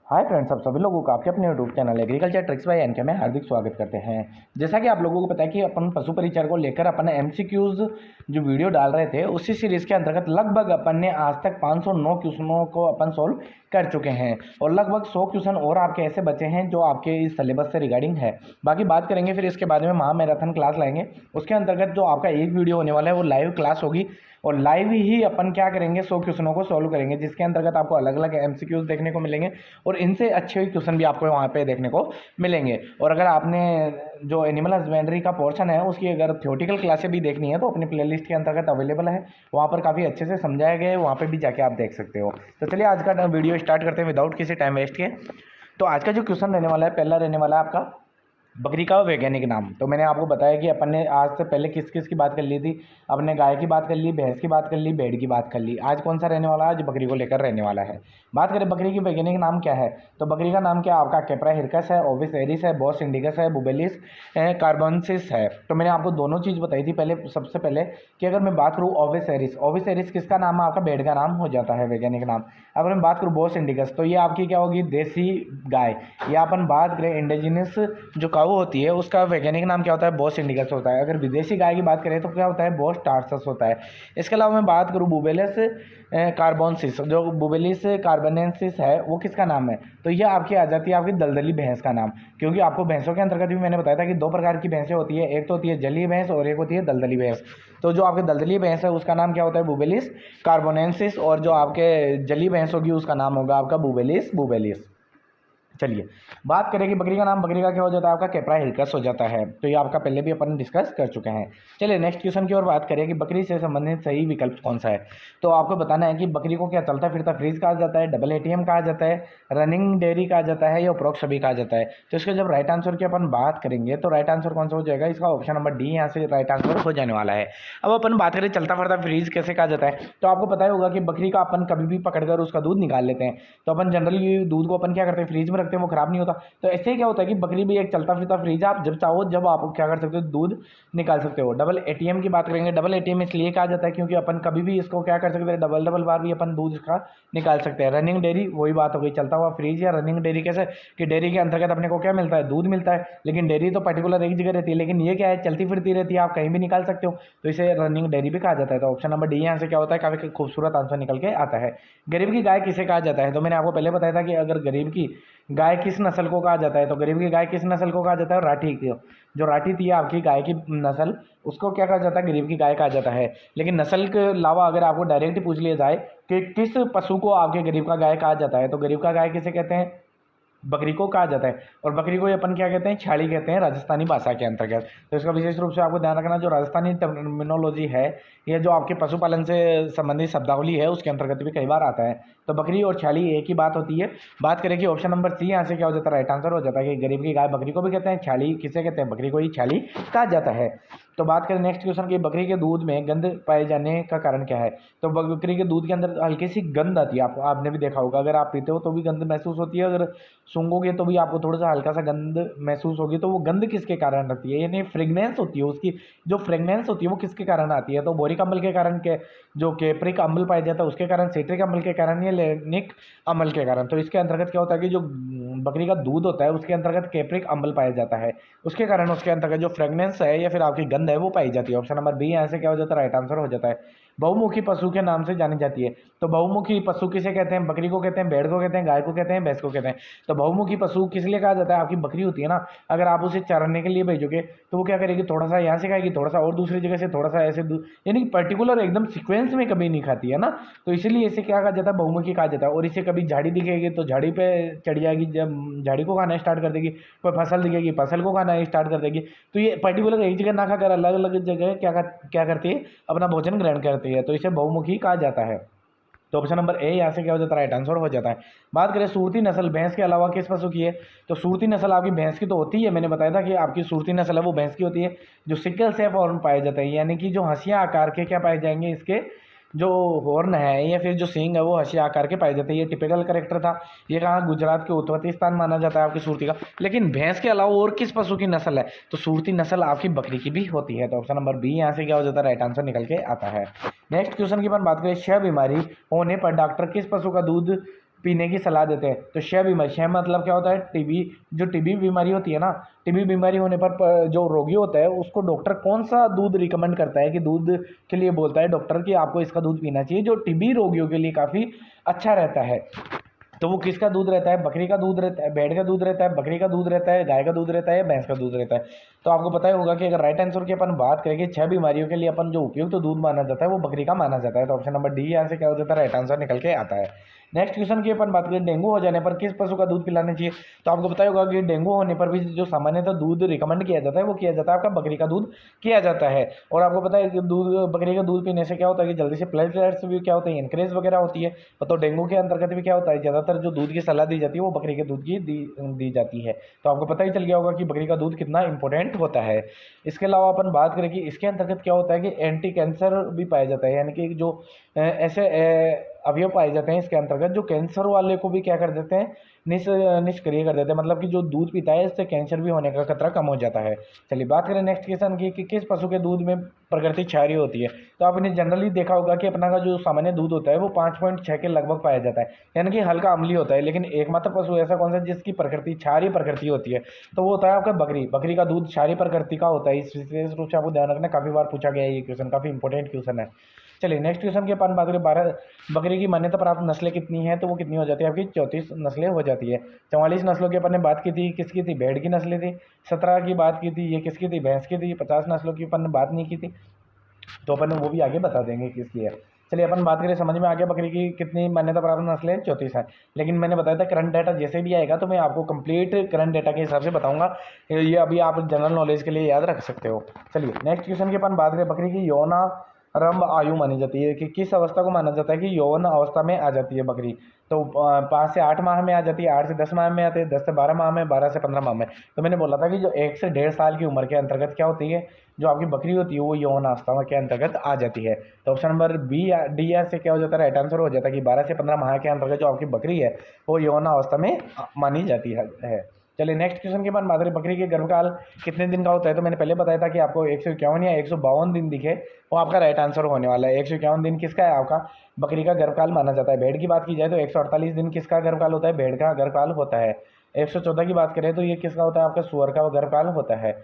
Hi friends, आप सभी लोगों का आपके अपने YouTube channel agriculture tricks by NK में हार्दिक स्वागत करते हैं। जैसा कि आप लोगों को पता है कि अपन पशु परिचर को लेकर अपन एमसीक्यूज जो वीडियो डाल रहे थे, उसी सीरीज़ के अंतर्गत लगभग अपन ने आज तक 509 क्वेश्चनों को अपन सोल्व कर चुके हैं और लगभग 100 क्वेश्चन और आपके ऐसे बचे हैं जो आपके इस सिलेबस से रिगार्डिंग है। बाकी बात करेंगे, फिर इसके बाद में महामैराथन क्लास लाएंगे। उसके अंतर्गत जो आपका एक वीडियो होने वाला है वो लाइव क्लास होगी और लाइव ही अपन क्या करेंगे, 100 क्वेश्चनों को सॉल्व करेंगे, जिसके अंतर्गत आपको अलग अलग एमसीक्यूज देखने को मिलेंगे और इनसे अच्छे क्वेश्चन भी आपको वहाँ पे देखने को मिलेंगे। और अगर आपने जो एनिमल हस्बेंड्री का पोर्शन है उसकी अगर थ्योरेटिकल क्लासें भी देखनी है तो अपनी प्लेलिस्ट के अंतर्गत अवेलेबल है, वहाँ पर काफ़ी अच्छे से समझाया गया है, वहाँ पर भी जाके आप देख सकते हो। तो चलिए आज का वीडियो स्टार्ट करते हैं विदाउट किसी टाइम वेस्ट के। तो आज का जो क्वेश्चन रहने वाला है, पहला रहने वाला है आपका बकरी का वैज्ञानिक नाम। तो मैंने आपको बताया कि अपन ने आज से पहले किस किस की बात कर ली थी। अपने गाय की बात कर ली, भैंस की बात कर ली, भेड़ की बात कर ली। आज कौन सा रहने वाला है? आज बकरी को लेकर रहने वाला है। बात करें बकरी की वैज्ञानिक नाम क्या है, तो बकरी का नाम क्या आपका कैप्रा हिरकस है, ओविस एरिस है, बॉस इंडिकस है, बुबेलिस कार्बोनेंसिस है। तो मैंने आपको दोनों चीज़ बताई थी पहले। सबसे पहले कि अगर मैं बात करूँ ओविस एरिस, ओविस एरिस किसका नाम है? आपका भेड़ का नाम हो जाता है वैज्ञानिक नाम। अगर मैं बात करूँ बॉस इंडिकस, तो ये आपकी क्या होगी? देसी गाय। या अपन बात करें इंडिजिनस जो काऊ होती है उसका वैज्ञानिक नाम क्या होता है? बॉस इंडिकस होता है। अगर विदेशी गाय की बात करें तो क्या होता है? बॉस टार्सस होता है। इसके अलावा मैं बात करूँ बुबेलिस कार्बोनेंसिस, जो बुबेलिस कार्बोनेंसिस है वो किसका नाम है? तो यह आपकी आ जाती है आपकी दलदली भैंस का नाम। क्योंकि आपको भैंसों के अंतर्गत भी मैंने बताया था कि दो प्रकार की भैंसें होती है, एक तो होती है जलीय भैंस और एक होती है दलदली भैंस। तो जो आपकी दलदली भैंस है उसका नाम क्या होता है? बुबेलिस कार्बोनेंसिस, और जो आपके जलीय भैंस होगी उसका नाम होगा आपका बुबेलिस बुबेलिस। चलिए बात करें कि बकरी का नाम, बकरी का क्या हो जाता है? आपका कैप्रा हिरकस हो जाता है। तो ये आपका पहले भी अपन डिस्कस कर चुके हैं। चलिए नेक्स्ट क्वेश्चन की ओर बात करें कि बकरी से संबंधित सही विकल्प कौन सा है। तो आपको बताना है कि बकरी को क्या चलता फिरता फ्रीज कहा जाता है, डबल एटीएम कहा जाता है, रनिंग डेयरी कहा जाता है या उपरोक्त सभी कहा जाता है। तो इसका जब राइट आंसर की अपन बात करेंगे तो राइट आंसर कौन सा हो जाएगा? इसका ऑप्शन नंबर डी यहाँ से राइट आंसर हो जाने वाला है। अब अपन बात करें चलता फिरता फ्रीज कैसे कहा जाता है, तो आपको पता ही होगा कि बकरी का अपन कभी भी पकड़कर उसका दूध निकाल लेते हैं। तो अपन जनरली दूध को अपन क्या करते हैं? फ्रीज में रखते हैं, वो खराब नहीं होता। तो ऐसे ही क्या होता है कि बकरी भी एक चलता फिरता फ्रीज, आप जब चाहो जब आप क्या कर सकते हो? दूध निकाल सकते हो। डबल एटीएम की बात करेंगे, डबल एटीएम इसलिए कहा जाता है क्योंकि अपन कभी भी इसको क्या कर सकते हैं? डबल डबल बार भी अपन दूध इसका निकाल सकते हैं। रनिंग डेयरी वही बात हो गई, चलता हुआ फ्रीज या रनिंग डेयरी कैसे कि डेयरी के अंतर्गत अपने को क्या मिलता है? दूध मिलता है। लेकिन डेयरी तो पर्टिकुलर एक जगह रहती है, लेकिन ये क्या है? चलती फिरती रहती है, आप कहीं भी निकाल सकते हो। तो इसे रनिंग डेयरी भी कहा जाता है। तो ऑप्शन नंबर डी यहाँ से क्या होता है? काफी खूबसूरत आंसर निकल के आता है। गरीब की गाय किसे कहा जाता है? तो मैंने आपको पहले बताया था कि अगर गरीब की गाय किस नस्ल को कहा जाता है, तो गरीब की गाय किस नस्ल को कहा जाता है? राठी की। जो राठी थी आपकी गाय की नस्ल, उसको क्या कहा जाता है? गरीब की गाय कहा जाता है। लेकिन नस्ल के अलावा अगर आपको डायरेक्ट पूछ लिया जाए कि किस पशु को आपके गरीब का गाय कहा जाता है, तो गरीब का गाय किसे कहते हैं? बकरी को कहा जाता है। और बकरी को अपन क्या कहते हैं? छाड़ी कहते हैं राजस्थानी भाषा के अंतर्गत। तो इसका विशेष रूप से आपको ध्यान रखना, जो राजस्थानी टर्मिनोलॉजी है, यह जो आपके पशुपालन से संबंधित शब्दावली है उसके अंतर्गत भी कई बार आता है। तो बकरी और छाड़ी एक ही बात होती है। बात करें कि ऑप्शन नंबर सी यहाँ से क्या हो जाता है? राइट आंसर हो जाता है कि गरीब की गाय बकरी को भी कहते हैं, छाड़ी किसे कहते हैं? बकरी को ही छाड़ी कहा जाता है। तो बात करें नेक्स्ट क्वेश्चन की, बकरी के दूध में गंध पाए जाने का कारण क्या है? तो बकरी के दूध के अंदर हल्की सी गंध आती है, आपने भी देखा होगा। अगर आप पीते हो तो भी गंध महसूस होती है, अगर सूंघोगे तो भी आपको थोड़ा सा हल्का सा गंध महसूस होगी। तो वो गंध किसके कारण आती है? यानी फ्रेगनेंस होती है, उसकी जो फ्रेगनेंस होती है वो किसके कारण आती है? तो बोरिक अम्ल के कारण के, जो केप्रिक अम्ल पाया जाता है उसके कारण, सिट्रिक अम्ल के कारण या लेनिक अम्ल के कारण। तो इसके अंतर्गत क्या होता है कि जो बकरी का दूध होता है उसके अंतर्गत केप्रिक अम्ल पाया जाता है, उसके कारण उसके अंतर्गत जो फ्रेगनेंस है या फिर आपकी गंध है वो पाई जाती है। ऑप्शन नंबर बी यहाँ से क्या हो जाता है? राइट आंसर हो जाता है। बहुमुखी पशु के नाम से जानी जाती है। तो बहुमुखी पशु किसे कहते हैं? बकरी को कहते हैं, भेड़ को कहते हैं, गाय को कहते हैं, भैंस को कहते हैं। तो बहुमुखी पशु किस लिए कहा जाता है? आपकी बकरी होती है ना, अगर आप उसे चराने के लिए भेजोगे तो वो क्या करेगी? थोड़ा सा यहाँ से खाएगी, थोड़ा सा और दूसरी जगह से, थोड़ा सा ऐसे, यानी पर्टिकुलर एकदम सीक्वेंस में कभी नहीं खाती है ना। तो इसीलिए इसे क्या कहा जाता है? बहुमुखी कहा जाता है। और इसे कभी झाड़ी दिखेगी तो झाड़ी पे चढ़ जाएगी, जब झाड़ी को खाना स्टार्ट कर देगी। कोई फसल दिखेगी, फसल को खाना स्टार्ट कर देगी। तो ये पर्टिकुलर एक जगह ना खाकर अलग अलग जगह क्या करती है? अपना भोजन ग्रहण करती है। तो इसे बहुमुखी कहा जाता है। तो ऑप्शन नंबर ए यहाँ से क्या हो जाता है? राइट आंसर हो जाता है। बात करें सूरती नस्ल भैंस के अलावा किस पशु की है, तो सूरती नस्ल आपकी भैंस की तो होती है। मैंने बताया था कि आपकी सूरती नस्ल है वो भैंस की होती है, जो सिकल से फॉर्म पाए जाते हैं, यानी कि जो हंसिया आकार के क्या पाए जाएंगे? इसके जो हॉर्न है या फिर जो सींग है वो हंसिया आकार के पाए जाते हैं। ये टिपिकल करेक्टर था। ये कहाँ? गुजरात के उत्पत्ति स्थान माना जाता है आपकी सूरती का। लेकिन भैंस के अलावा और किस पशु की नस्ल है? तो सूरती नस्ल आपकी बकरी की भी होती है। तो ऑप्शन नंबर बी यहाँ से क्या हो जाता है? राइट आंसर निकल के आता है। नेक्स्ट क्वेश्चन की अपन बात करें, क्षय बीमारी होने पर डॉक्टर किस पशु का दूध पीने की सलाह देते हैं। तो क्षय मतलब क्या होता है, टीबी, जो टीबी बीमारी होती है ना, टीबी बीमारी होने पर जो रोगी होता है उसको डॉक्टर कौन सा दूध रिकमेंड करता है, कि दूध के लिए बोलता है डॉक्टर कि आपको इसका दूध पीना चाहिए, जो टीबी रोगियों के लिए काफ़ी अच्छा रहता है। तो वो किसका दूध रहता है, बकरी का दूध रहता है, भेड़ का दूध रहता है, बकरी का दूध रहता है, गाय का दूध रहता है, भैंस का दूध रहता है। तो आपको पता ही होगा कि अगर राइट आंसर की अपन बात करें कि 6 बीमारियों के लिए अपन जो उपयुक्त तो दूध माना जाता है वो बकरी का माना जाता है। तो ऑप्शन नंबर डी यहाँ से क्या हो जाता है, राइट आंसर निकल के आता है। नेक्स्ट क्वेश्चन की अपन बात करें, डेंगू हो जाने पर किस पशु का दूध पिलाना चाहिए। तो आपको पता होगा कि डेंगू होने पर भी जो सामान्यतः दूध रिकमेंड किया जाता है वो किया जाता है आपका बकरी का दूध किया जाता है। और आपको पता है कि बकरी का दूध पीने से क्या होता है कि जल्दी से प्लेटलेट्स भी क्या होते हैं, इंक्रीज वगैरह होती है। तो डेंगू के अंतर्गत भी क्या होता है, ज़्यादातर जो दूध की सलाह दी जाती है वो बकरी के दूध की दी जाती है। तो आपको पता ही चल गया होगा कि बकरी का दूध कितना इंपॉर्टेंट होता है। इसके अलावा अपन बात करें कि इसके अंतर्गत क्या होता है कि एंटी कैंसर भी पाया जाता है, यानी कि जो ऐसे अवयव पाए जाते हैं इसके अंतर्गत जो कैंसर वाले को भी क्या कर देते हैं, निष्क्रिय कर देते हैं। मतलब कि जो दूध पीता है इससे कैंसर भी होने का खतरा कम हो जाता है। चलिए बात करें नेक्स्ट क्वेश्चन की कि किस पशु के दूध में प्रकृति क्षारीय होती है। तो आपने जनरली देखा होगा कि अपना का जो सामान्य दूध होता है वो 5.6 के लगभग पाया जाता है, यानी कि हल्का अम्लीय होता है। लेकिन एकमात्र पशु ऐसा कौन सा जिसकी प्रकृति क्षारीय प्रकृति होती है, तो वो होता है आपका बकरी। बकरी का दूध क्षारीय प्रकृति का होता है। इस विशेष रूप से आपको ध्यान रखना, काफ़ी बार पूछा गया है ये क्वेश्चन, काफ़ी इंपॉर्टेंट क्वेश्चन है। चलिए नेक्स्ट क्वेश्चन के अपन बात करें, 12 बकरी की मान्यता प्राप्त नस्लें कितनी हैं, तो वो कितनी हो जाती है आपकी 34 नस्लें हो जाती है। 44 नस्लों की अपन ने बात की थी, किसकी थी, भेड़ की नस्लें थी। 17 की बात की थी, ये किसकी थी, भैंस की थी। 50 नस्लों की अपन ने बात नहीं की थी, तो अपन वो भी आगे बता देंगे किसकी है। चलिए अपन बात करें, समझ में आ गया बकरी की कितनी मान्यता प्राप्त नस्लें, 34 है। लेकिन मैंने बताया था करंट डाटा जैसे भी आएगा तो मैं आपको कंप्लीट करंट डाटा के हिसाब से बताऊंगा, ये अभी आप जनरल नॉलेज के लिए याद रख सकते हो। चलिए नेक्स्ट क्वेश्चन की अपन बात करें, बकरी की यौना रंभ आयु मानी जाती है, कि किस अवस्था को माना जाता है कि यौन अवस्था में आ जाती है बकरी। तो 5 से 8 माह में आ जाती है, 8 से 10 माह में आते हैं, 10 से 12 माह में, 12 से 15 माह में। तो मैंने बोला था कि जो 1 से 1.5 साल की उम्र के अंतर्गत क्या होती है, जो आपकी बकरी होती है वो यौन अवस्था के अंतर्गत आ जाती है। तो ऑप्शन नंबर बी डी से क्या हो जाता है, राइट आंसर हो जाता है कि 12 से 15 माह के अंतर्गत जो आपकी बकरी है वो यौन अवस्था में मानी जाती है। चलिए नेक्स्ट क्वेश्चन के बाद बात करें, बकरी के गर्भकाल कितने दिन का होता है। तो मैंने पहले बताया था कि आपको 151 या 152 दिन दिखे वो आपका राइट आंसर होने वाला है। 151 दिन किसका है, आपका बकरी का गर्भकाल माना जाता है। भेड़ की बात की जाए तो 148 दिन किसका गर्भकाल होता है, भेड़ का गर्भकाल होता है। 114 की बात करें तो ये किसका होता है, आपका सुअर का गर्भकाल होता है।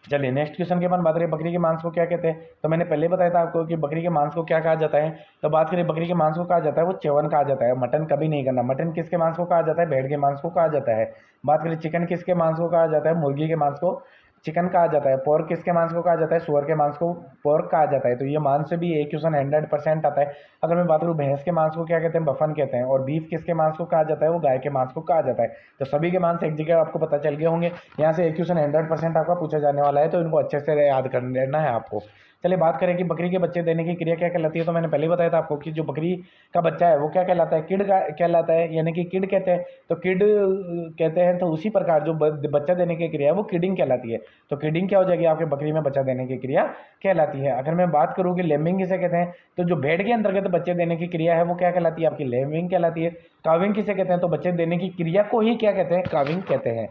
चलिए नेक्स्ट क्वेश्चन के बाद बात करें, बकरी के मांस को क्या कहते हैं। तो मैंने पहले बताया था आपको कि बकरी के मांस को क्या कहा जाता है। तो बात करें बकरी के मांस को कहा जाता है वो च्यवन कहा जाता है, मटन कभी नहीं करना। मटन किसके मांस को कहा जाता है, भेड़ के मांस को कहा जाता है। बात करें चिकन किसके मांस को कहा जाता है, मुर्गी के मांस को चिकन कहा जाता है। पोर्क किसके मांस को कहा जाता है, सुअर के मांस को पोर्क कहा जाता है। तो ये मांस से भी एक क्वेश्चन 100% आता है। अगर मैं बात करूँ भैंस के मांस को क्या कहते हैं, बफन कहते हैं। और बीफ किसके मांस को कहा जाता है, वो गाय के मांस को कहा जाता है। तो सभी के मांस एक जगह आपको पता चल गए होंगे। यहाँ से एक क्वेश्चन 100% आपका पूछा जाने वाला है, तो इनको अच्छे से याद कर लेना है आपको। चलिए बात करें कि बकरी के बच्चे देने की क्रिया क्या कहलाती है। तो मैंने पहले बताया था आपको कि जो बकरी का बच्चा है वो क्या कहलाता है, किड कहलाता है, यानी कि किड कहते हैं। तो किड कहते हैं, तो उसी प्रकार जो बच्चा देने की क्रिया है वो किडिंग कहलाती है। तो किडिंग क्या हो जाएगी, आपके बकरी में बच्चा देने की क्रिया कहलाती है। अगर मैं बात करूँ कि लेमिंग किसे कहते हैं, तो जो भेड़ के अंतर्गत बच्चे देने की क्रिया है वो क्या कहलाती है, आपकी लेमिंग कहलाती है। काविंग किसे कहते हैं, तो बच्चे देने की क्रिया को ही क्या कहते हैं, काविंग कहते हैं।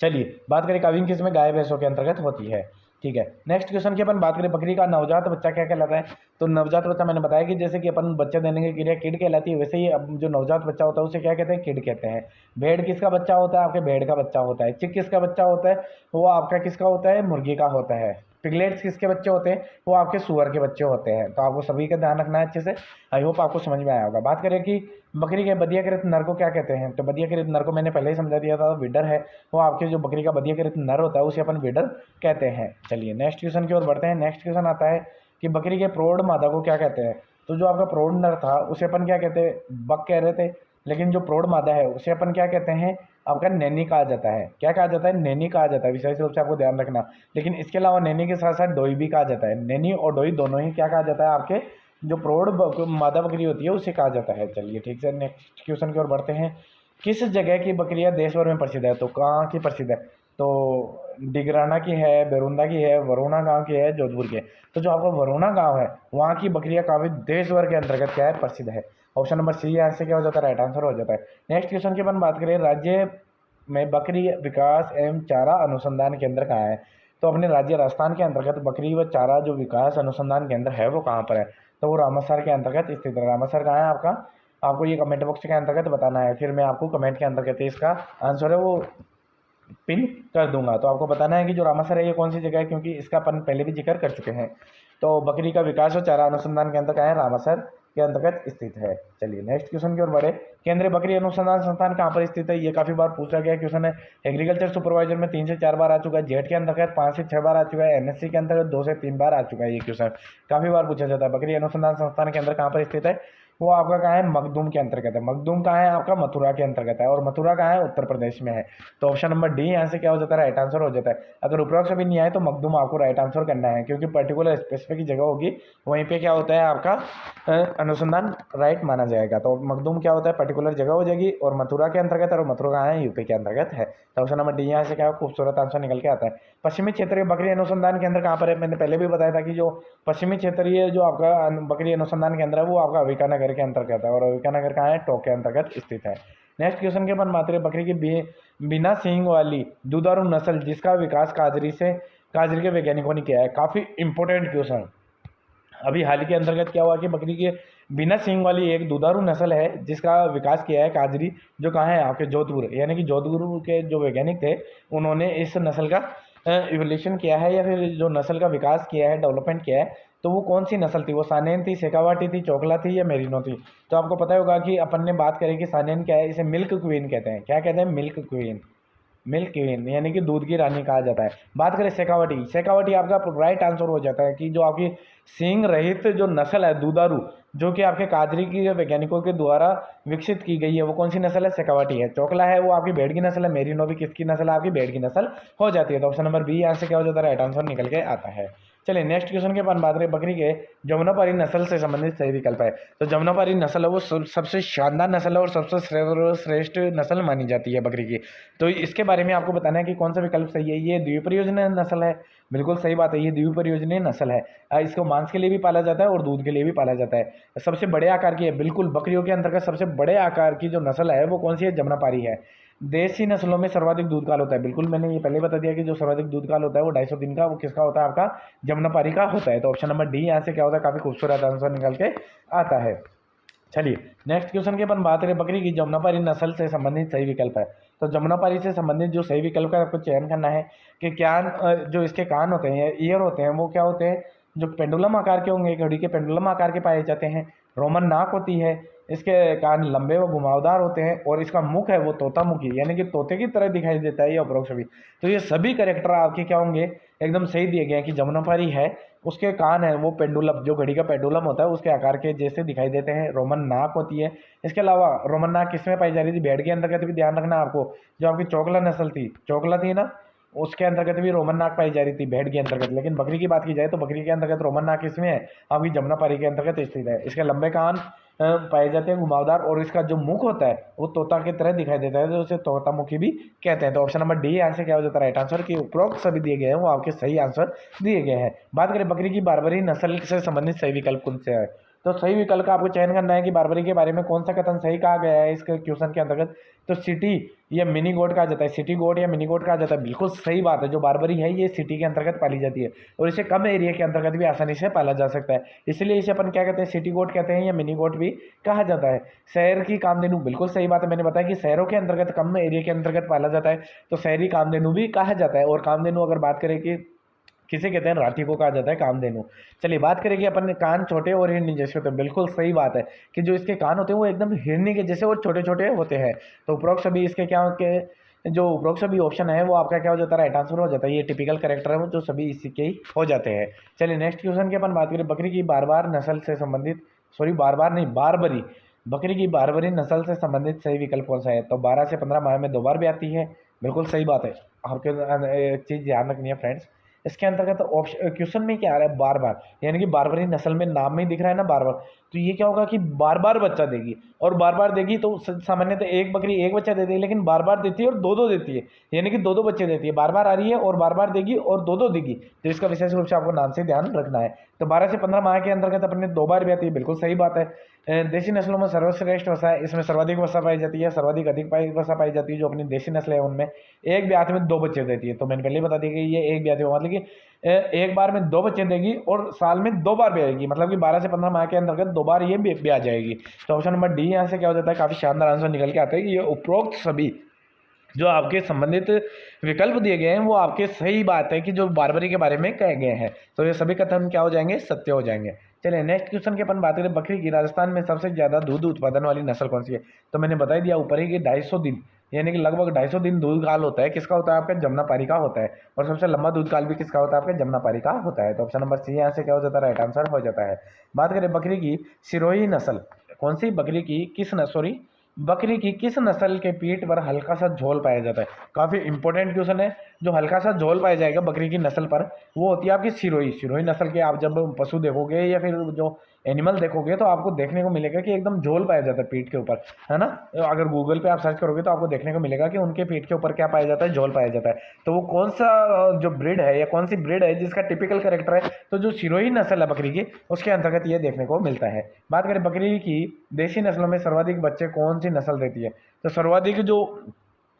चलिए बात करें काविंग किस में, गाय भैंसों के अंतर्गत होती है। ठीक है, नेक्स्ट क्वेश्चन की अपन बात करें, बकरी का नवजात बच्चा क्या कहलाता है। तो नवजात बच्चा मैंने बताया कि जैसे कि अपन बच्चा देने की क्रिया किड कहलाती है, वैसे ही अब जो नवजात बच्चा होता है उसे क्या कहते हैं, किड कहते हैं। भेड़ किसका बच्चा होता है, आपके भेड़ का बच्चा होता है। चिक किसका बच्चा होता है, वो आपका किसका होता है, मुर्गी का होता है। पिगलेट्स किसके बच्चे होते हैं, वो आपके सुअर के बच्चे होते हैं। तो आपको सभी का ध्यान रखना है अच्छे से। आई होप आपको समझ में आया होगा। बात करें कि बकरी के बदियाकृत नर को क्या कहते हैं। तो बदियाकृत नर को मैंने पहले ही समझा दिया था, विडर है। वो आपके जो बकरी का बदियाकृत नर होता है उसे अपन विडर कहते हैं। चलिए नेक्स्ट क्वेश्चन की ओर बढ़ते हैं। नेक्स्ट क्वेश्चन आता है कि बकरी के प्रौढ़ मादा को क्या कहते हैं। तो जो आपका प्रौढ़ नर था उसे अपन क्या कहते हैं, बक कह रहे थे। लेकिन जो प्रौढ़ मादा है उसे अपन क्या कहते हैं, आपका नैनी कहा जाता है। क्या कहा जाता है, नैनी कहा जाता है। विशेष रूप से आपको ध्यान रखना। लेकिन इसके अलावा नैनी के साथ साथ डोई भी कहा जाता है। नैनी और डोई दोनों ही क्या कहा जाता है, आपके जो प्रौढ़ मादा बकरी होती है उसे कहा जाता है। चलिए ठीक है, नेक्स्ट क्वेश्चन की ओर बढ़ते हैं। किस जगह की बकरियां देश भर में प्रसिद्ध है। तो कहाँ की प्रसिद्ध है, तो डिगराना की है, बेरुंदा की है, वरुणा गांव की है, जोधपुर की है। तो जो आपका वरुणा गांव है वहाँ की बकरियां काफ़ी देश भर के अंतर्गत क्या है, प्रसिद्ध है। ऑप्शन नंबर सी यहाँ से क्या हो जाता है, राइट आंसर हो जाता है। नेक्स्ट क्वेश्चन की अपन बात करें, राज्य में बकरी विकास एवं चारा अनुसंधान केंद्र कहाँ है। तो अपने राज्य राजस्थान के अंतर्गत बकरी व चारा जो विकास अनुसंधान केंद्र है वो कहाँ पर है। तो वो रामसर के अंतर्गत स्थित है। रामसर कहाँ है आपका, आपको ये कमेंट बॉक्स के अंतर्गत बताना है। फिर मैं आपको कमेंट के अंतर्गत इसका आंसर है वो पिन कर दूंगा। तो आपको बताना है कि जो रामासर है ये कौन सी जगह है, क्योंकि इसका अपन पहले भी जिक्र कर चुके हैं। तो बकरी का विकास और चारा अनुसंधान केंद्र कहाँ है, रामासर के अंतर्गत स्थित है। चलिए नेक्स्ट क्वेश्चन की ओर बढ़े। केंद्रीय बकरी अनुसंधान संस्थान कहाँ पर स्थित है, ये काफी बार पूछा गया क्वेश्चन है। एग्रीकल्चर सुपरवाइजर में 3 से 4 बार आ चुका है, जेट के अंतर्गत 5 से 6 बार आ चुका है, एनएससी के अंतर्गत 2 से 3 बार आ चुका है। ये क्वेश्चन काफी बार पूछा जाता है। बकरी अनुसंधान संस्थान केंद्र कहाँ पर स्थित है, वो आपका कहाँ है, मखदूम के अंतर्गत है। मखदूम कहाँ है आपका, मथुरा के अंतर्गत है। और मथुरा कहाँ है, उत्तर प्रदेश में है। तो ऑप्शन नंबर डी यहाँ से क्या हो जाता है, राइट आंसर हो जाता है। अगर उपरोक्त सभी नहीं आए तो मखदूम आपको राइट आंसर करना है, क्योंकि पर्टिकुलर स्पेसिफिक जगह होगी वहीं पे क्या होता है आपका अनुसंधान राइट माना जाएगा। तो मखदूम क्या होता है, पर्टिकुलर जगह हो जाएगी और मथुरा के अंतर्गत है, और मथुरा कहाँ है, यूपी के अंतर्गत है। तो ऑप्शन नंबर डी यहाँ से क्या खूबसूरत आंसर निकल के आता है। पश्चिमी क्षेत्रीय बकरी अनुसंधान केंद्र कहाँ पर है, मैंने पहले भी बताया था कि जो पश्चिमी क्षेत्रीय जो आपका बकरी अनुसंधान केंद्र है वो आपका अविकानगर के अंतर्गत है, और अविकानगर कहाँ है, टोंक के अंतर्गत स्थित है। नेक्स्ट क्वेश्चन के अपन बात करें, बकरी की बिना सींग वाली दुधारू नस्ल जिसका विकास काजरी के वैज्ञानिकों ने किया है। काफी इंपॉर्टेंट क्वेश्चन। अभी हाल के अंतर्गत क्या हुआ कि बकरी के बिना सींग वाली एक दुधारू नस्ल है जिसका विकास किया है काजरी, जो कहाँ है आपके जोधपुर, यानी कि जोधपुर के जो वैज्ञानिक थे उन्होंने इस नस्ल का इवोल्यूशन किया है, या फिर जो नस्ल का विकास किया है, डेवलपमेंट किया है। तो वो कौन सी नस्ल थी, वो सानेन थी, शेखावाटी थी, चोकला थी, या मेरिनो थी। तो आपको पता होगा कि अपन ने बात करें कि सानेन क्या है, इसे मिल्क क्वीन कहते हैं। क्या कहते हैं, मिल्क क्वीन, मिल्क क्वीन यानी कि दूध की रानी कहा जाता है। बात करें शेखावटी, शेखावटी आपका राइट आंसर हो जाता है कि जो आपकी सींग रहित जो नस्ल है दुधारू, जो कि आपके काजरी की वैज्ञानिकों के द्वारा विकसित की गई है, वो कौन सी नस्ल है, शेखावटी है। चोकला है वो आपकी भेड़ की नस्ल है, मेरिनो भी किसकी नस्ल है, आपकी भेड़ की नस्ल हो जाती है। तो ऑप्शन नंबर बी यहाँ से क्या हो जाता है, राइट आंसर निकल के आता है। चलिए नेक्स्ट क्वेश्चन के बाद बात करें, बकरी के जमुनापारी नस्ल से संबंधित सही विकल्प है। तो जमुनापारी नस्ल है वो सबसे शानदार नस्ल है और सबसे श्रेष्ठ नस्ल मानी जाती है बकरी की। तो इसके बारे में आपको बताना है कि कौन सा विकल्प सही है। ये द्विप्रयोजनीय नस्ल है, बिल्कुल सही बात है, ये द्विप्रयोजनीय नस्ल है। इसको मांस के लिए भी पाला जाता है और दूध के लिए भी पाला जाता है। सबसे बड़े आकार की है, बिल्कुल बकरियों के अंतर्गत सबसे बड़े आकार की जो नस्ल है वो कौन सी है, जमुनापारी है। देसी नस्लों में सर्वाधिक दूध काल होता है, बिल्कुल मैंने ये पहले बता दिया कि जो सर्वाधिक दूध काल होता है वो 250 दिन का, वो किसका होता है, आपका जमुनापारी का होता है। तो ऑप्शन नंबर डी यहाँ से क्या होता है, काफी खूबसूरत आंसर निकल के आता है। चलिए नेक्स्ट क्वेश्चन की अपन बात करें, बकरी की जमुनापारी नस्ल से संबंधित सही विकल्प है। तो जमुनापारी से संबंधित जो सही विकल्प का आपको चयन करना है कि क्या जो इसके कान होते हैं, ईयर होते हैं, वो क्या होते हैं, जो पेंडुलम आकार के होंगे, घड़ी के पेंडुलम आकार के पाए जाते हैं। रोमन नाक होती है, इसके कान लंबे व घुमावदार होते हैं, और इसका मुख है वो तोता मुखी यानी कि तोते की तरह दिखाई देता है ये उपरोक्त सभी। तो ये सभी कैरेक्टर आपके क्या होंगे, एकदम सही दिए गए हैं कि जमुनापारी है, उसके कान है वो पेंडुलम, जो घड़ी का पेंडुलम होता है उसके आकार के जैसे दिखाई देते हैं। रोमन नाक होती है। इसके अलावा रोमन नाक किसमें पाई जा रही थी, भेड़ के अंतर्गत भी ध्यान रखना आपको। जो आपकी चोकला नस्ल थी, चोकला थी ना, उसके अंतर्गत भी रोमन नाक पाई जा रही थी भेड़ के अंतर्गत। लेकिन बकरी की बात की जाए तो बकरी के अंतर्गत रोमन नाक किसमें है, आपकी जमुनापारी के अंतर्गत स्थित है। इसके लंबे कान पाए जाते हैं, घुमावदार, और इसका जो मुख होता है वो तोता की तरह दिखाई देता है, तो उसे तोता मुखी भी कहते हैं। तो ऑप्शन नंबर डी आंसर क्या हो जाता है, राइट आंसर की उपरोक्त सभी दिए गए हैं वो आपके सही आंसर दिए गए हैं। बात करें बकरी की बारबरी नस्ल से संबंधित सही विकल्प कौन से है। तो सही विकल्प का आपको चयन करना है कि बारबरी के बारे में कौन सा कथन सही कहा गया है इसके क्वेश्चन के अंतर्गत। तो सिटी या मिनी गोट कहा जाता है, सिटी गोट या मिनी गोट कहा जाता है, बिल्कुल सही बात है। जो बारबरी है ये सिटी के अंतर्गत पाली जाती है, और इसे कम एरिया के अंतर्गत भी आसानी से पाला जा सकता है, इसलिए इसे अपन क्या कहते हैं, सिटी गोट कहते हैं या मिनी गोट भी कहा जाता है। शहर की कामधेनु, बिल्कुल सही बात है, मैंने बताया कि शहरों के अंतर्गत कम एरिया के अंतर्गत पाला जाता है, तो शहरी कामधेनु भी कहा जाता है। और कामधेनु अगर बात करें कि किसे कहते हैं, राठी को कहा जाता है कामधेनु। चलिए बात करें कि अपन कान छोटे और हिरनी जैसे होते हैं, बिल्कुल सही बात है कि जो इसके कान होते हैं वो एकदम हिरनी के जैसे और छोटे छोटे होते हैं। तो उपरोक्त सभी इसके क्या के जो उपरोक्त सभी ऑप्शन है वो आपका क्या हो जाता है, राइट आंसर हो जाता है। ये टिपिकल कैरेक्टर है वो जो सभी इसी के ही हो जाते हैं। चलिए नेक्स्ट क्वेश्चन की अपन बात करें, बकरी की बार नस्ल से संबंधित, सॉरी बार नहीं, बारबरी, बकरी की बारबरी नस्ल से संबंधित सही विकल्प कौन सा है। तो 12 से 15 माह में 2 बार भी आती है, बिल्कुल सही बात है। आपके एक चीज़ ध्यान रखनी है फ्रेंड्स, इसके अंतर्गत ऑप्शन क्वेश्चन में क्या आ रहा है, बार बार, यानी कि बारबरी नस्ल में नाम में ही दिख रहा है ना बार बार, तो ये क्या होगा कि बार बार बच्चा देगी, और बार बार देगी तो सामान्यतः एक बकरी एक बच्चा देती है, लेकिन बार बार देती है और दो देती है, यानी कि दो बच्चे देती है। बार बार आ रही है और बार बार देगी और दो देगी, तो इसका विशेष रूप से आपको नाम से ध्यान रखना है। तो 12 से 15 माह के अंतर्गत अपने 2 बार भी आती है, बिल्कुल सही बात है। देसी नस्लों में सर्वश्रेष्ठ वसा है, इसमें सर्वाधिक वसा पाई जाती है, सर्वाधिक अधिक वसा पाई जाती है। जो अपनी देसी नस्ल है उनमें एक ब्यात में 2 बच्चे देती है। तो मैंने पहले ही बता दिया कि ये एक ब्यात में मतलब कि एक बार में 2 बच्चे देगी और साल में 2 बार ब्याएगी, मतलब कि 12 से 15 माह के अंतर्गत 2 बार ये ब्याह जाएगी। तो ऑप्शन नंबर डी यहाँ से क्या हो जाता है, काफ़ी शानदार आंसर निकल के आता है कि ये उपरोक्त सभी जो आपके संबंधित विकल्प दिए गए हैं वो आपके सही बात है कि जो बारबरी के बारे में कहे गए हैं। तो ये सभी कथन क्या हो जाएंगे, सत्य हो जाएंगे। चलिए नेक्स्ट क्वेश्चन की अपन बात करें, बकरी की राजस्थान में सबसे ज़्यादा दूध उत्पादन वाली नस्ल कौन सी है। तो मैंने बता ही दिया ऊपर ही कि 250 दिन यानी कि लगभग 250 दिन दूध काल होता है। किसका होता है, आपका जमुनापारी का होता है। और सबसे लंबा दूध काल भी किसका होता है, आपका जमुनापारी का होता है। तो ऑप्शन नंबर सी यहाँ से क्या हो जाता है, राइट आंसर हो जाता है। बात करें बकरी की सिरोही नस्ल, कौन सी बकरी की किस सॉरी बकरी की किस नस्ल के पीठ पर हल्का सा झोल पाया जाता है। काफ़ी इंपॉर्टेंट क्वेश्चन है। जो हल्का सा झोल पाया जाएगा बकरी की नस्ल पर वो होती है आपकी सिरोही। सिरोही नस्ल के आप जब पशु देखोगे या फिर जो एनिमल देखोगे तो आपको देखने को मिलेगा कि एकदम झोल पाया जाता है पीठ के ऊपर, है ना। अगर गूगल पे आप सर्च करोगे तो आपको देखने को मिलेगा कि उनके पीठ के ऊपर क्या पाया जाता है, झोल पाया जाता है। तो वो कौन सा जो ब्रीड है या कौन सी ब्रीड है जिसका टिपिकल कैरेक्टर है, तो जो सिरोही नस्ल है बकरी की उसके अंतर्गत ये देखने को मिलता है। बात करें बकरी की देसी नस्लों में सर्वाधिक बच्चे कौन सी नस्ल देती है। तो सर्वाधिक जो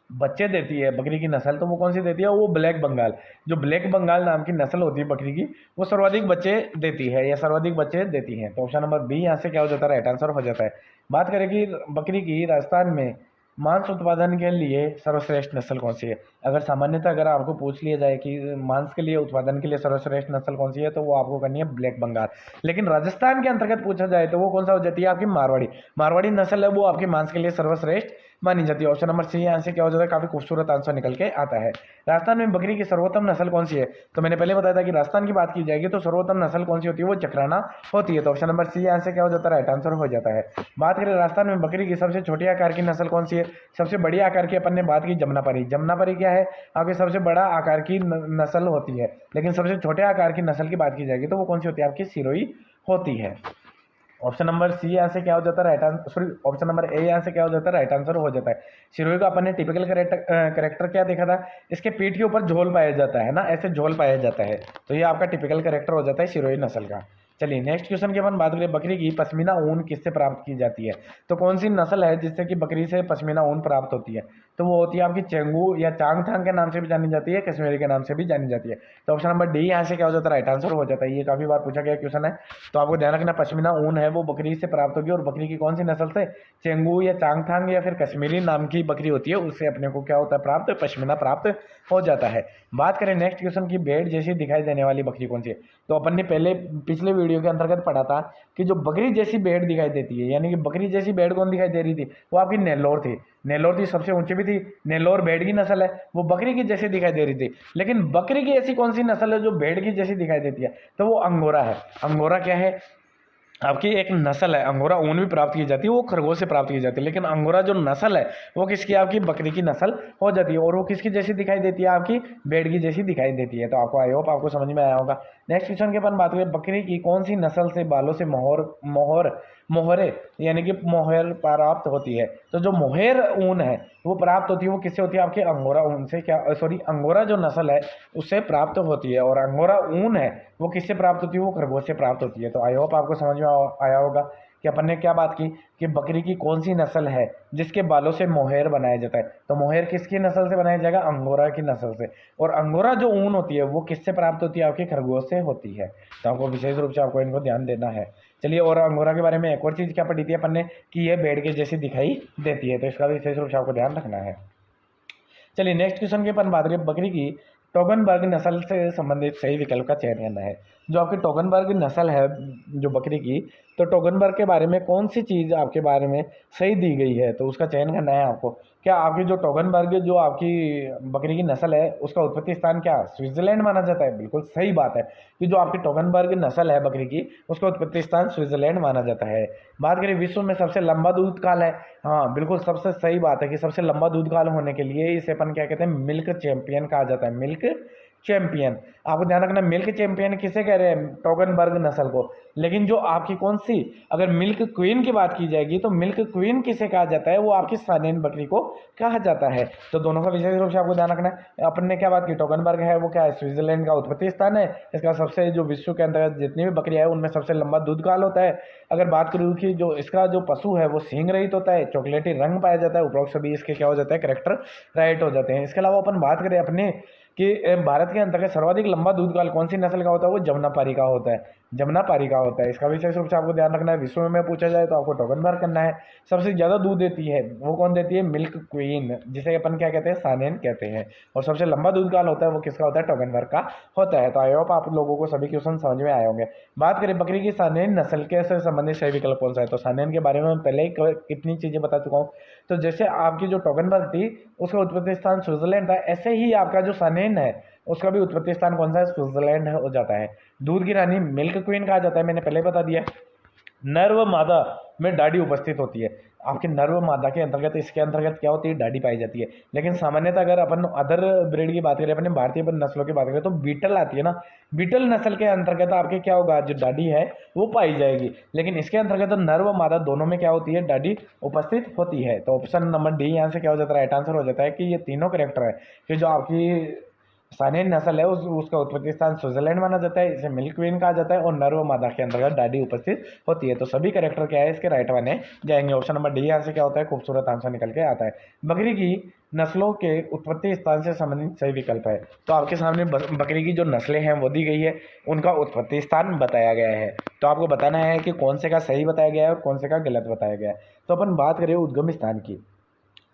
बच्चे देती है बकरी की नस्ल तो वो कौन सी देती है, वो ब्लैक बंगाल। जो ब्लैक बंगाल नाम की नस्ल होती है बकरी की वो सर्वाधिक बच्चे देती है या सर्वाधिक बच्चे देती है। तो ऑप्शन नंबर बी यहाँ से क्या हो जाता है, राइट आंसर हो जाता है। बात करें कि बकरी की राजस्थान में मांस उत्पादन के लिए सर्वश्रेष्ठ नस्ल कौन सी है। अगर सामान्यतः अगर आपको पूछ लिया जाए कि मांस के लिए उत्पादन के लिए सर्वश्रेष्ठ नस्ल कौन सी है तो वो आपको करनी है ब्लैक बंगाल। लेकिन राजस्थान के अंतर्गत पूछा जाए तो वो कौन सा हो जाती है, आपकी मारवाड़ी। मारवाड़ी नस्ल है वो आपकी मांस के लिए सर्वश्रेष्ठ मानी जाती है। ऑप्शन नंबर सी यहाँ से क्या हो जाता है, काफी खूबसूरत आंसर निकल के आता है। राजस्थान में बकरी की सर्वोत्तम नस्ल कौन सी है। तो मैंने पहले बताया था कि राजस्थान की बात की जाएगी तो सर्वोत्तम नस्ल कौन सी होती है, वो चक्राना होती है। तो ऑप्शन नंबर सी यहाँ से क्या हो जाता है, राइट आंसर हो जाता है। बात करें राजस्थान में बकरी की सबसे छोटी आकार की नस्ल कौन सी है। सबसे बड़ी आकार की अपन ने बात की जमुनापारी। जमुनापारी क्या है, आपकी सबसे बड़ा आकार की नस्ल होती है। लेकिन सबसे छोटे आकार की नस्ल की बात की जाएगी तो वो कौन सी होती है, आपकी सिरोही होती है। ऑप्शन नंबर सी यहाँ से क्या हो जाता है, right answer sorry option number A यहाँ से क्या हो जाता है, राइट आंसर हो जाता है। सिरोही का अपन ने टिपिकल करेक्टर क्या देखा था, इसके पीठ के ऊपर झोल पाया जाता है ना, ऐसे झोल पाया जाता है। तो ये आपका टिपिकल करेक्टर हो जाता है सिरोही नस्ल का। चलिए नेक्स्ट क्वेश्चन की अपन बात करें, बकरी की पश्मीना ऊन किससे प्राप्त की जाती है। तो कौन सी नस्ल है जिससे कि बकरी से पश्मीना ऊन प्राप्त होती है। तो वो होती है आपकी चेंगू या चांगथांग के नाम से भी जानी जाती है, कश्मीरी के नाम से भी जानी जाती है। तो ऑप्शन नंबर डी यहाँ से क्या हो जाता है, राइट आंसर हो जाता है। ये काफी बार पूछा गया क्वेश्चन है तो आपको ध्यान रखना, पश्मीना ऊन है वो बकरी से प्राप्त होगी और बकरी की कौन सी नस्ल से, चेंगू या चांगथांग या फिर कश्मीरी नाम की बकरी होती है, उससे अपने को क्या होता है प्राप्त, पश्मीना प्राप्त हो जाता है। बात करें नेक्स्ट क्वेश्चन की, भेड़ जैसी दिखाई देने वाली बकरी कौन सी है। तो अपन ने पहले पिछले वीडियो के अंतर्गत पढ़ा था कि जो बकरी जैसी भेड़ दिखाई देती है, यानी कि बकरी जैसी भेड़ कौन दिखाई दे रही थी, वो आपकी नेल्लोर थी। नेल्लोर थी, सबसे ऊंची भी थी। नेल्लोर भेड़ की नस्ल है, वो बकरी की जैसी दिखाई दे रही थी। लेकिन बकरी की ऐसी कौन सी नस्ल है जो भेड़ की जैसी दिखाई देती है, तो वो अंगोरा है। अंगोरा क्या है, आपकी एक नस्ल है। अंगोरा ऊन भी प्राप्त की जाती है, वो खरगोश से प्राप्त की जाती है। लेकिन अंगोरा जो नस्ल है वो किसकी, आपकी बकरी की नस्ल हो जाती है। और वो किसकी जैसी दिखाई देती है, आपकी भेड़ की जैसी दिखाई देती है। तो आपको आई होप आपको समझ में आया होगा। नेक्स्ट क्वेश्चन के अपन बात करें, बकरी की कौन सी नस्ल से बालों से मोहरे यानी कि मोहर प्राप्त होती है। तो जो मोहेर ऊन है वो प्राप्त होती है, वो किससे होती है, आपके अंगोरा ऊन से, क्या सॉरी अंगोरा जो नस्ल है उससे प्राप्त होती है। और अंगोरा ऊन है वो किससे प्राप्त होती है, वो खरगोश से प्राप्त होती है। तो आई होप आपको समझ में आया होगा कि अपन ने क्या बात की कि बकरी की कौन सी नस्ल है जिसके बालों से मोहेर बनाया जाता है। तो मोहेर किसकी नस्ल से बनाया जाएगा, अंगोरा की नस्ल से। और अंगोरा जो ऊन होती है वो किससे प्राप्त होती है, आपके खरगोश से होती है। तो आपको विशेष रूप से आपको इनको ध्यान देना है। चलिए, और अंगोरा के बारे में एक और चीज़ क्या पढ़ी थी अपन ने कि ये भेड़ के जैसी दिखाई देती है, तो इसका भी विशेष रूप से आपको ध्यान रखना है। चलिए नेक्स्ट क्वेश्चन की अपन बात करें, बकरी की टोगनबर्ग नस्ल से संबंधित सही विकल्प का चयन करना है। जो आपकी टोगनबर्ग नस्ल है जो बकरी की, तो टोगनबर्ग के बारे में कौन सी चीज़ आपके बारे में सही दी गई है, तो उसका चयन करना है आपको। क्या आपकी जो टोगनबर्ग जो आपकी बकरी की नस्ल है उसका उत्पत्ति स्थान क्या स्विट्जरलैंड माना जाता है। बिल्कुल सही बात है कि जो आपकी टोगनबर्ग नस्ल है बकरी की उसका उत्पत्ति स्थान स्विट्जरलैंड माना जाता है। बात करें विश्व में सबसे लंबा दूध काल है, हाँ बिल्कुल सबसे सही बात है कि सबसे लंबा दूध काल होने के लिए इसे अपन क्या कहते हैं, मिल्क चैंपियन कहा जाता है। Milk champion. आपको ध्यान रखना मिल्क चैंपियन किसे कह रहे हैं, टोगनबर्ग नस्ल को। लेकिन जो आपकी कौन सी, अगर मिल्क क्वीन की बात की जाएगी तो मिल्क क्वीन किसे कहा जाता है, वो आपकी सानेन बकरी को कहा जाता है। तो दोनों का विशेष रूप से आपको ध्यान रखना है। अपन ने क्या बात की, टोगनबर्ग है वो क्या है, स्विट्जरलैंड का उत्पत्ति स्थान है। इसका सबसे जो विश्व के अंतर्गत जितनी भी बकरियां है उनमें सबसे लंबा दूध काल होता है। अगर बात करूँ कि जो इसका जो पशु है वो सींग रहित होता है, चॉकलेटी रंग पाया जाता है, उपरोक्त सभी इसके क्या हो जाता है, करेक्टर राइट हो जाते हैं। इसके अलावा अपन बात करें अपने कि भारत के अंतर्गत सर्वाधिक लंबा दूध काल कौन सी नस्ल का होता है, वो जमुनापारी का होता है, जमुनापारी का होता है। इसका विशेष रूप से आपको ध्यान रखना है। विश्व में पूछा जाए तो आपको टोगनबर्ग करना है। सबसे ज़्यादा दूध देती है वो कौन देती है, मिल्क क्वीन, जिसे अपन क्या कहते हैं, सानेन कहते हैं। और सबसे लंबा दूध काल होता है वो किसका होता है, टोगनबर्ग का होता है। तो आई होप आप लोगों को सभी क्वेश्चन समझ में आए होंगे। बात करें बकरी की सानेन नस्ल के से संबंधित सही विकल्प कौन सा है, तो सानेन के बारे में मैं पहले ही कितनी चीज़ें बता चुका हूँ। तो जैसे आपकी जो टोगनबर्ग थी उसका उत्पत्ति स्थान स्विट्जरलैंड था, ऐसे ही आपका जो सानेन है उसका भी उत्पत्ति स्थान कौन सा है, स्विट्जरलैंड हो जाता है। दूध की रानी मिल्क क्वीन कहा जाता है, मैंने पहले बता दिया। नर व मादा में डाढ़ी उपस्थित होती है। आपके नर व मादा के अंतर्गत इसके अंतर्गत क्या होती है, डाढ़ी पाई जाती है। लेकिन सामान्यतः अगर अपन अदर ब्रीड की बात करें, अपने भारतीय नस्लों की बात करें, तो बीटल आती है ना, बीटल नस्ल के अंतर्गत आपके क्या होगा, जो डाढ़ी है वो पाई जाएगी। लेकिन इसके अंतर्गत नर व मादा दोनों में क्या होती है, डाढ़ी उपस्थित होती है। तो ऑप्शन नंबर डी यहाँ से क्या हो जाता है, राइट आंसर हो जाता है कि ये तीनों करेक्टर है कि जो आपकी सानेन नस्ल है उसका उत्पत्ति स्थान स्विट्जरलैंड माना जाता है, इसे मिल्क क्वीन कहा जाता है, और नर व मादा के अंतर्गत डाढ़ी उपस्थित होती है। तो सभी करेक्टर क्या है इसके राइट माने जाएंगे। ऑप्शन नंबर डी यहाँ से क्या होता है, खूबसूरत आंसर निकल के आता है। बकरी की नस्लों के उत्पत्ति स्थान से संबंधित सही विकल्प है। तो आपके सामने बकरी की जो नस्लें हैं वो दी गई है, उनका उत्पत्ति स्थान बताया गया है। तो आपको बताना है कि कौन से का सही बताया गया है और कौन से का गलत बताया गया है। तो अपन बात करें उद्गम स्थान की,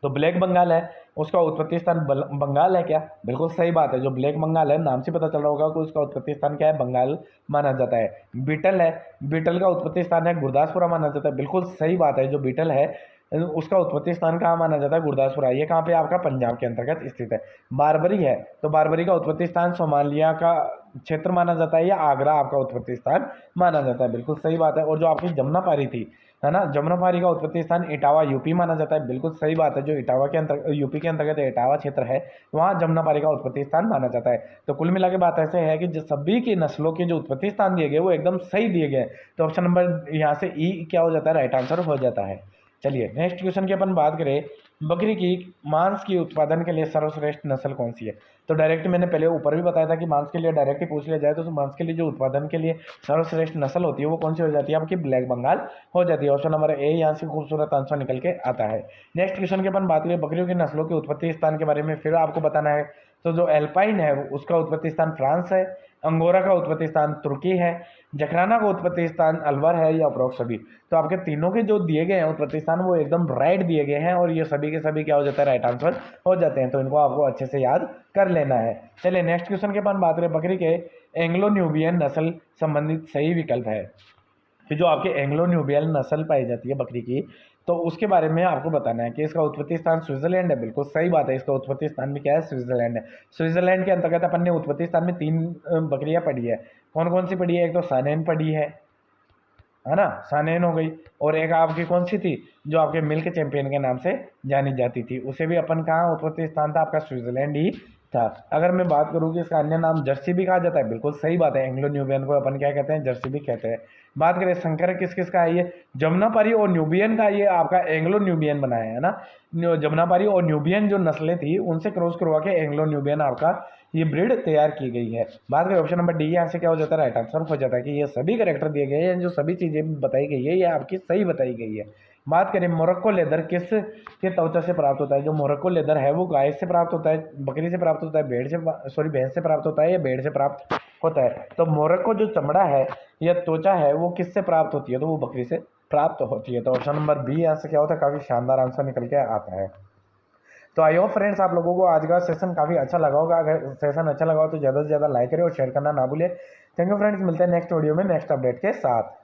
तो ब्लैक बंगाल है उसका उत्पत्ति स्थान बंगाल है क्या, बिल्कुल सही बात है। जो ब्लैक बंगाल है नाम से पता चल रहा होगा कि उसका उत्पत्ति स्थान क्या है, बंगाल माना जाता है। बीटल है, बीटल का उत्पत्ति स्थान है गुरदासपुरा माना जाता है, बिल्कुल सही बात है। जो बीटल है उसका उत्पत्ति स्थान कहाँ माना जाता है, गुरदासपुरा। ये कहाँ पे आपका, पंजाब के अंतर्गत स्थित है। बारबरी है तो बारबरी का उत्पत्ति स्थान सोमालिया का क्षेत्र माना जाता है, या आगरा आपका उत्पत्ति स्थान माना जाता है, बिल्कुल सही बात है। और जो आपकी जमुनापारी थी है ना, जमुनापारी का उत्पत्ति स्थान इटावा यूपी माना जाता है, बिल्कुल सही बात है। जो इटावा के अंतर्गत यूपी के अंतर्गत इटावा क्षेत्र है वहाँ जमुनापारी का उत्पत्ति स्थान माना जाता है। तो कुल मिला के बात ऐसे है कि जो सभी की नस्लों के जो उत्पत्ति स्थान दिए गए वो एकदम सही दिए गए। तो ऑप्शन नंबर यहाँ से ई क्या हो जाता है, राइट आंसर हो जाता है। चलिए नेक्स्ट क्वेश्चन की अपन बात करें, बकरी की मांस की उत्पादन के लिए सर्वश्रेष्ठ नस्ल कौन सी है। तो डायरेक्ट मैंने पहले ऊपर भी बताया था कि मांस के लिए डायरेक्ट ही पूछ लिया जाए तो मांस के लिए जो उत्पादन के लिए सर्वश्रेष्ठ नस्ल होती है वो कौन सी हो जाती है, आपकी ब्लैक बंगाल हो जाती है। ऑप्शन नंबर ए यहाँ से खूबसूरत आंसर निकल के आता है। नेक्स्ट क्वेश्चन की अपन बात करें बकरियों की नस्लों के उत्पत्ति स्थान के बारे में, फिर आपको बताना है। तो जो एल्पाइन है उसका उत्पत्ति स्थान फ्रांस है, अंगोरा का उत्पत्ति स्थान तुर्की है, जखराना का उत्पत्ति स्थान अलवर है, या उपरोक्त सभी। तो आपके तीनों के जो दिए गए हैं उत्पत्ति स्थान वो एकदम राइट दिए गए हैं, और ये सभी के सभी क्या हो जाता है, राइट आंसर हो जाते हैं। तो इनको आपको अच्छे से याद कर लेना है। चलिए नेक्स्ट क्वेश्चन के बाद बात करें, बकरी के एंग्लो न्यूबियन नस्ल संबंधित सही विकल्प है। कि जो आपके एंग्लो न्यूबियन नस्ल पाई जाती है बकरी की, तो उसके बारे में आपको बताना है कि इसका उत्पत्ति स्थान स्विट्जरलैंड है, बिल्कुल सही बात है। इसका उत्पत्ति स्थान भी क्या है, स्विट्जरलैंड है। स्विट्जरलैंड के अंतर्गत अपन ने उत्पत्ति स्थान में 3 बकरियां पड़ी है। कौन कौन सी पड़ी है, एक तो सानेन पड़ी है ना, सानेन हो गई, और एक आपकी कौन सी थी जो आपके मिल्क चैंपियन के नाम से जानी जाती थी, उसे भी अपन कहाँ उत्पत्ति स्थान था, आपका स्विट्जरलैंड ही था। अगर मैं बात करूँ कि इसका अन्य नाम जर्सी भी कहा जाता है, बिल्कुल सही बात है। एंग्लो न्यूबियन को अपन क्या कहते हैं, जर्सी भी कहते हैं। बात करें संकर किस किस का है, ये जमुनापारी और न्यूबियन का ये आपका एंग्लो न्यूबियन बनाया है ना। जमुनापारी और न्यूबियन जो नस्लें थी उनसे क्रॉस करवा के एंग्लो न्यूबियन आपका ये ब्रीड तैयार की गई है। बात करें ऑप्शन नंबर डी, यहाँ से क्या हो जाता है, राइट आंसर हो जाता है कि ये सभी कैरेक्टर दिए गए हैं, जो सभी चीज़ें बताई गई है ये आपकी सही बताई गई है। बात करें मोरक्को लेदर किस के त्वचा से प्राप्त होता है। जो मोरक्को लेदर है वो गाय से प्राप्त होता है, बकरी से प्राप्त होता है, भैंस से प्राप्त होता है, या भेड़ से प्राप्त होता है। तो मोरक्को जो चमड़ा है या त्वचा है वो किससे प्राप्त होती है, तो वो बकरी से प्राप्त होती है। तो ऑप्शन नंबर बी यहाँ से क्या होता है, काफ़ी शानदार आंसर निकल के आता है। तो आई होप फ्रेंड्स आप लोगों को आज का सेशन काफ़ी अच्छा लगा होगा। अगर सेशन अच्छा लगा हो तो ज़्यादा से ज़्यादा लाइक करें और शेयर करना ना भूलें। थैंक यू फ्रेंड्स, मिलते हैं नेक्स्ट वीडियो में नेक्स्ट अपडेट के साथ।